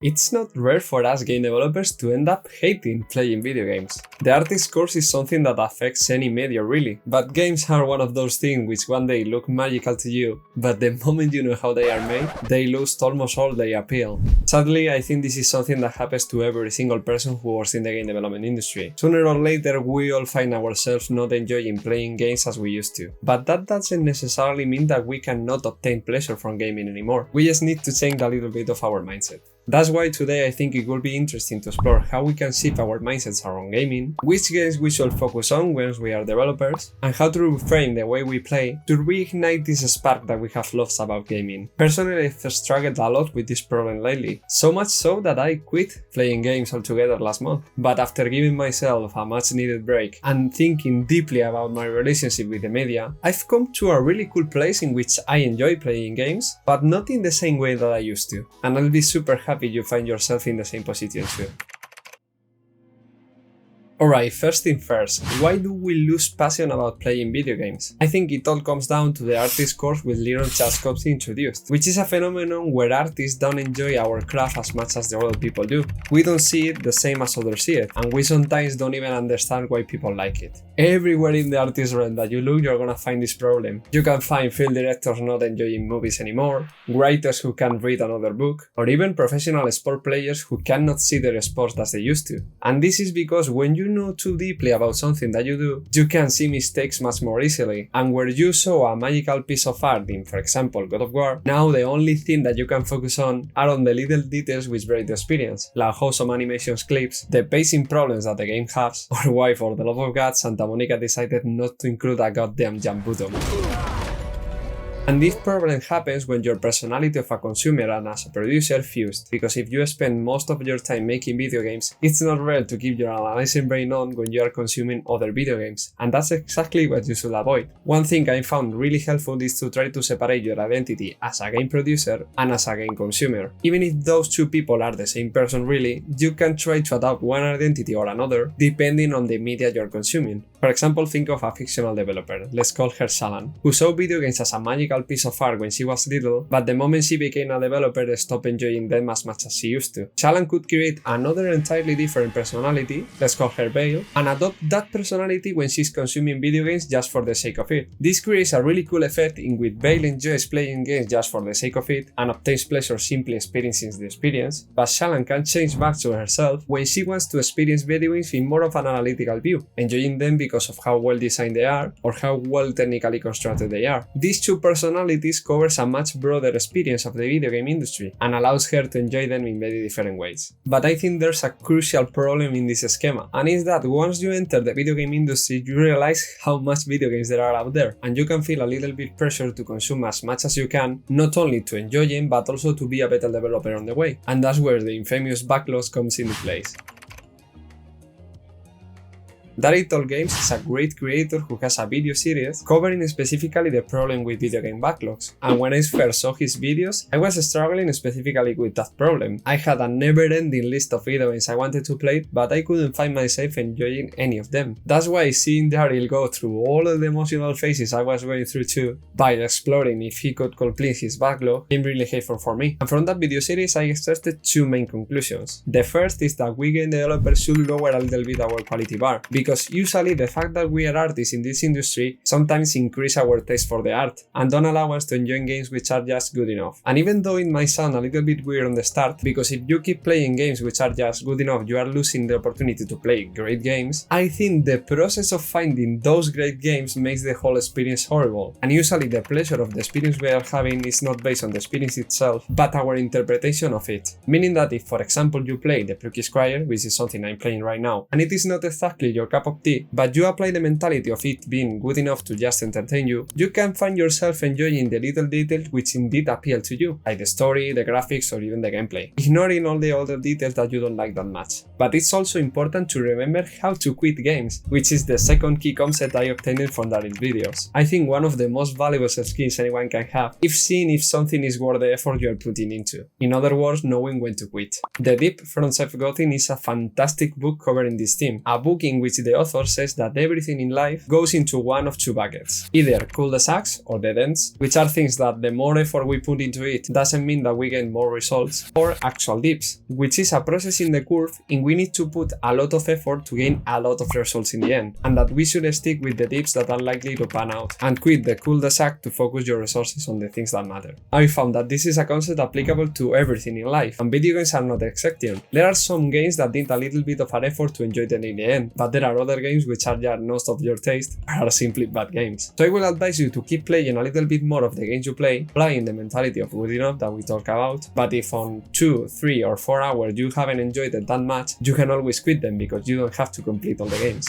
It's not rare for us game developers to end up hating playing video games. The artist course is something that affects any media really, but games are one of those things which one day look magical to you, but the moment you know how they are made, they lose almost all their appeal. Sadly, I think this is something that happens to every single person who works in the game development industry. Sooner or later, we all find ourselves not enjoying playing games as we used to. But that doesn't necessarily mean that we cannot obtain pleasure from gaming anymore. We just need to change a little bit of our mindset. That's why today I think it will be interesting to explore how we can shift our mindsets around gaming, which games we should focus on when we are developers, and how to reframe the way we play to reignite this spark that we have lost about gaming. Personally, I've struggled a lot with this problem lately, so much so that I quit playing games altogether last month. But after giving myself a much needed break and thinking deeply about my relationship with the media, I've come to a really cool place in which I enjoy playing games, but not in the same way that I used to, and I'll be super happy you find yourself in the same position too. Alright, first thing first, why do we lose passion about playing video games? I think it all comes down to the artist course with Lior introduced, which is a phenomenon where artists don't enjoy our craft as much as the other people do. We don't see it the same as others see it, and we sometimes don't even understand why people like it. Everywhere in the artist realm that you look, you're gonna find this problem. You can find film directors not enjoying movies anymore, writers who can't read another book, or even professional sport players who cannot see their sports as they used to. And this is because when you know too deeply about something that you do, you can see mistakes much more easily, and where you saw a magical piece of art in, for example, God of War, now the only thing that you can focus on are on the little details which break the experience, like how some animations clips, the pacing problems that the game has, or why for the love of God Santa Monica decided not to include a goddamn jump button. And this problem happens when your personality of a consumer and as a producer fused, because if you spend most of your time making video games, it's not rare to keep your analyzing brain on when you are consuming other video games, and that's exactly what you should avoid. One thing I found really helpful is to try to separate your identity as a game producer and as a game consumer. Even if those two people are the same person really, you can try to adopt one identity or another depending on the media you're consuming. For example, think of a fictional developer, let's call her Shalan, who saw video games as a magical piece of art when she was little, but the moment she became a developer stopped enjoying them as much as she used to. Shalan could create another entirely different personality, let's call her Vale, and adopt that personality when she's consuming video games just for the sake of it. This creates a really cool effect in which Vale enjoys playing games just for the sake of it and obtains pleasure simply experiencing the experience, but Shalan can change back to herself when she wants to experience video games in more of an analytical view, enjoying them because of how well designed they are or how well technically constructed they are. These two personalities covers a much broader experience of the video game industry and allows her to enjoy them in very different ways. But I think there's a crucial problem in this schema, and is that once you enter the video game industry, you realize how much video games there are out there, and you can feel a little bit pressure to consume as much as you can, not only to enjoy them but also to be a better developer on the way, and that's where the infamous backlog comes into place. Darryl Games is a great creator who has a video series covering specifically the problem with video game backlogs, and when I first saw his videos, I was struggling specifically with that problem. I had a never-ending list of video games I wanted to play, but I couldn't find myself enjoying any of them. That's why seeing Darryl go through all of the emotional phases I was going through too, by exploring if he could complete his backlog, became really helpful for me. And from that video series I extracted two main conclusions. The first is that we game developers should lower a little bit our quality bar, because usually the fact that we are artists in this industry sometimes increase our taste for the art and don't allow us to enjoy games which are just good enough. And even though it might sound a little bit weird on the start, because if you keep playing games which are just good enough, you are losing the opportunity to play great games, I think the process of finding those great games makes the whole experience horrible. And usually the pleasure of the experience we are having is not based on the experience itself, but our interpretation of it. Meaning that if, for example, you play The Plucky Squire, which is something I'm playing right now, and it is not exactly your cup of tea, but you apply the mentality of it being good enough to just entertain you, you can find yourself enjoying the little details which indeed appeal to you, like the story, the graphics, or even the gameplay, ignoring all the other details that you don't like that much. But it's also important to remember how to quit games, which is the second key concept I obtained from Darryl's videos. I think one of the most valuable skills anyone can have is seeing if something is worth the effort you're putting into. In other words, knowing when to quit. The Deep from Seth Godin is a fantastic book covering this theme, a book in which the author says that everything in life goes into one of two buckets, either cul-de-sacs or dead ends, which are things that the more effort we put into it doesn't mean that we get more results, or actual dips, which is a process in the curve in we need to put a lot of effort to gain a lot of results in the end, and that we should stick with the dips that are likely to pan out, and quit the cul-de-sac to focus your resources on the things that matter. I found that this is a concept applicable to everything in life, and video games are not the exception. There are some games that need a little bit of an effort to enjoy them in the end, but there are other games which are just not of your taste and are simply bad games. So I will advise you to keep playing a little bit more of the games you play, applying the mentality of good enough that we talk about, but if on 2, 3 or 4 hours you haven't enjoyed it that much, you can always quit them because you don't have to complete all the games.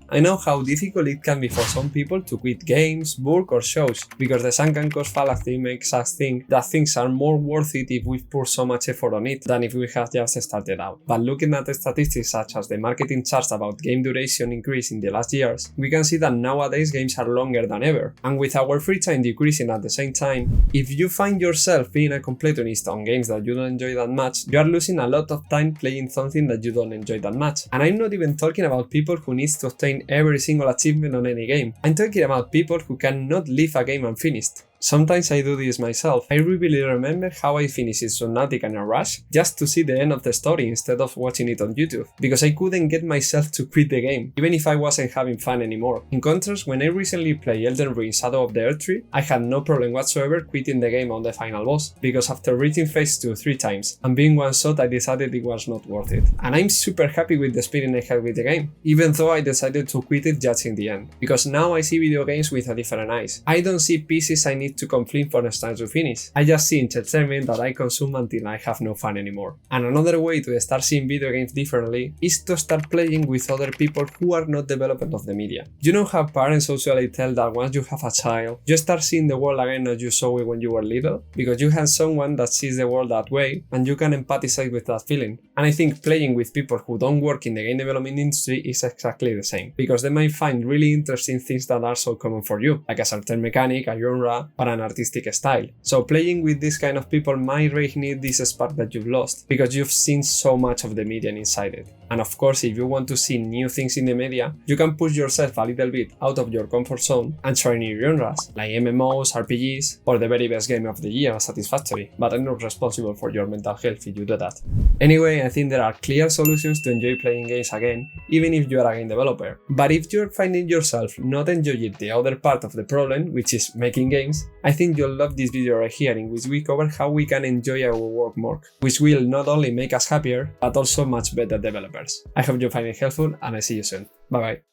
I know how difficult it can be for some people to quit games, work or shows, because the sunken cost fallacy makes us think that things are more worth it if we pour so much effort on it than if we have just started out. But looking at the statistics such as the marketing charts about game duration increase in the last years, we can see that nowadays games are longer than ever, and with our free time decreasing at the same time, if you find yourself being a completionist on games that you don't enjoy that much, you are losing a lot of time playing something that you don't enjoy that much. And I'm not even talking about people who need to obtain every single achievement on any game. I'm talking about people who cannot leave a game unfinished. Sometimes I do this myself. I really remember how I finished Subnautica in a rush just to see the end of the story instead of watching it on YouTube, because I couldn't get myself to quit the game, even if I wasn't having fun anymore. In contrast, when I recently played Elden Ring Shadow of the Erdtree, I had no problem whatsoever quitting the game on the final boss, because after reaching phase 2 3 times and being one shot, I decided it was not worth it. And I'm super happy with the experience I had with the game, even though I decided to quit it just in the end, because now I see video games with a different eyes. I don't see pieces I need to complete from start to finish. I just see entertainment that I consume until I have no fun anymore. And another way to start seeing video games differently is to start playing with other people who are not developers of the media. You know how parents usually tell that once you have a child, you start seeing the world again as you saw it when you were little, because you have someone that sees the world that way and you can empathize with that feeling. And I think playing with people who don't work in the game development industry is exactly the same, because they might find really interesting things that are so common for you, like a certain mechanic, a genre, or an artistic style. So playing with this kind of people might reignite this spark that you've lost, because you've seen so much of the media inside it. And of course, if you want to see new things in the media, you can push yourself a little bit out of your comfort zone and try new genres, like MMOs, RPGs, or the very best game of the year, Satisfactory, but I'm not responsible for your mental health if you do that. Anyway, I think there are clear solutions to enjoy playing games again, even if you are a game developer. But if you're finding yourself not enjoying the other part of the problem, which is making games, I think you'll love this video right here, in which we cover how we can enjoy our work more, which will not only make us happier, but also much better developers. I hope you find it helpful, and I see you soon. Bye bye.